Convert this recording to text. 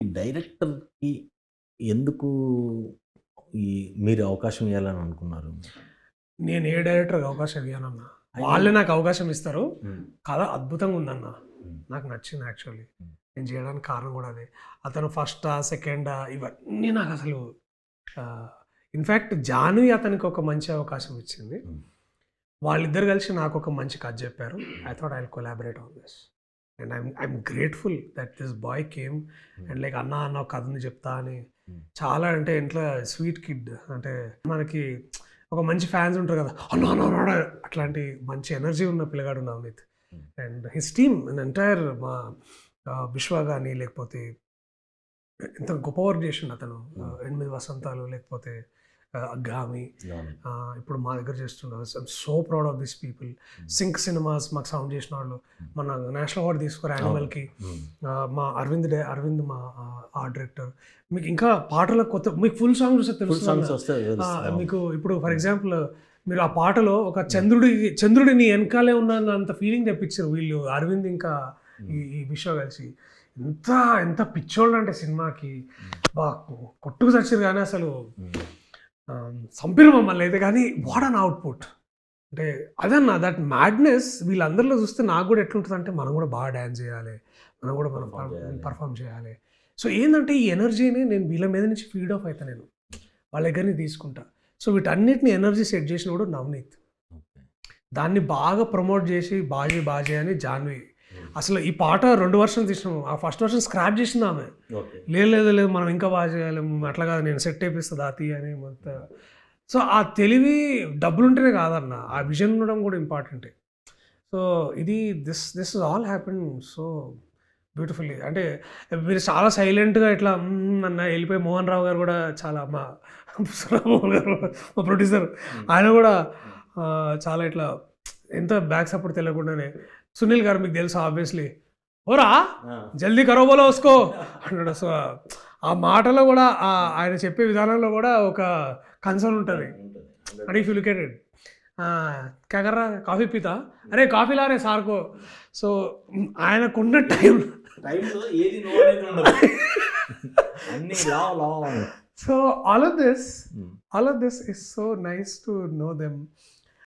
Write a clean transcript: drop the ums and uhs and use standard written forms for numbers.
డైరెక్టర్‌కి ఎందుకు ఈ మీరు అవకాశం ఇవ్వాలని అనుకున్నారు? నేను ఏ డైరెక్టర్‌కి అవకాశం ఇయ్యనన్నా. అయినా వాళ్ళే నాకు అవకాశం ఇస్తారు. హ్మ్. కథ అద్భుతంగా ఉందన్న. హ్మ్. నాకు నచ్చింది యాక్చువల్లీ. హ్మ్. నేను చేయడానికి కారణం కూడా అదే. అతను ఫస్టా, సెకండా ఇవన్నీ నాకసలు ఇన్‌ఫాక్ట్ 'జాన్వి' అతనికి ఒక మంచి అవకాశం ఇచ్చింది. హ్మ్. వాళ్ళిద్దరు కలిసి నాకొక మంచి కథ చెప్పారు. I thought I will collaborate on this. And I'm grateful that this boy came and like అన్న అన్న ఒక కథ ఉంది చెప్తా అని హ్మ్. చాలా అంటే ఇంట్లో స్వీట్ కిడ్ అంటే మనకి ఒక మంచి ఫ్యాన్స్ ఉంటారు కదా! అన్న అన్న అన్న అట్లాంటి మంచి ఎనర్జీ ఉన్న పిల్లగాడు నవనీత్. హ్మ్. అండ్ హిస్ టీమ్ ఎంటైర్ మా విశ్వ గాని లేకపోతే ఎంత గొప్ప వర్క్ చేసిండు అతను. 8 వసంతాలు లేకపోతే 'అగ్గామి' అవును. ఇప్పుడు మా దగ్గర చేస్తున్నారు. I'm so proud of this people. Sync cinemas మాకు సౌండ్ చేసిన వాళ్ళు మన నేషనల్ అవార్డ్ తీసుకున్నారు యానిమల్‌కి. హ్మ్. మా అరవింద్ మా ఆర్ట్ డైరెక్టర్. మీకు ఇంకా పాటల కొత్త మీకు ఫుల్ సాంగ్ చూస్తే ఫుల్ సాంగ్స్ తెలుస్తదన్న. వస్తే తెలుస్తుంది. మీకు ఇప్పుడు ఫర్ ఎగ్జాంపుల్ మీరు ఆ పాటలో ఒక చంద్రుడి నీ వెనకాలే ఉన్నంత ఫీలింగ్ తెప్పించారు వీళ్ళు అరవింద్ ఇంకా ఈ విశ్వ కలిసి. ఎంత ఎంత పిచ్చోళ్ళు అంటే సినిమాకి కొట్టుకు చచ్చారు కానీ అసలు సంపిరు మమ్మల్ని అయితే కానీ వాట్ అన్ అవుట్పుట్. అంటే అదన్నా దట్ మ్యాడ్నెస్ వీళ్ళందరిలో చూస్తే నాకు కూడా ఎట్లుంటుంది అంటే మనం కూడా బాగా డ్యాన్స్ చేయాలి, మనం Perform చేయాలి. పర్ఫామ్ చేయాలి. సో ఏంటంటే ఈ ఎనర్జీని నేను వీళ్ళ మీద నుంచి ఫీడ్ ఆఫ్ అవుతాను, నేను వాళ్ళ దగ్గరని తీసుకుంటా. సో వీటన్నిటిని ఎనర్జీ సెట్ చేసిన కూడా నవనీత్. ఓకే. దాన్ని బాగా ప్రమోట్ చేసి బాజీ అని జాన్వి. అసలు ఈ పాట 2 వర్షన్స్ తీసినాము. ఆ ఫస్ట్ వర్షన్ స్క్రాప్ చేసింది ఆమె. ఓకే. లేదు మనం ఇంకా బాగా చేయాలి, అట్లా కాదు నేను సెట్ అయిపిస్తుంది దాతి అని మొత్తం. సో ఆ తెలివి డబ్బులుంటేనే కాదన్న, ఆ విజన్ ఉండడం కూడా ఇంపార్టెంటే. సో ఇది this all happen so beautifully. అంటే మీరు చాలా సైలెంట్గా ఇట్లా అన్న వెళ్ళిపోయి మోహన్ రావు గారు కూడా చాలా మోహన్ గారు మా ప్రొడ్యూసర్ ఆయన కూడా చాలా ఇట్లా ఎంత బ్యాక్ సపోర్ట్ తెలియకుండానే సునీల్ గారు మీకు తెలుసు ఆబ్వియస్లీ ఓరా జల్దీ కరోబోలో వసుకో అంటాడు. సో ఆ మాటలో కూడా ఆయన చెప్పే విధానంలో కూడా ఒక కన్సర్న్ ఉంటుంది. And if you look at it క్యా కర్రా కాఫీ పీతా అరే కాఫీ లారే సార్కో. సో ఆయనకున్న టైంలో ఏది నో అనేది ఉండదు. అన్ని లావ్ so all of this is so nice to know them.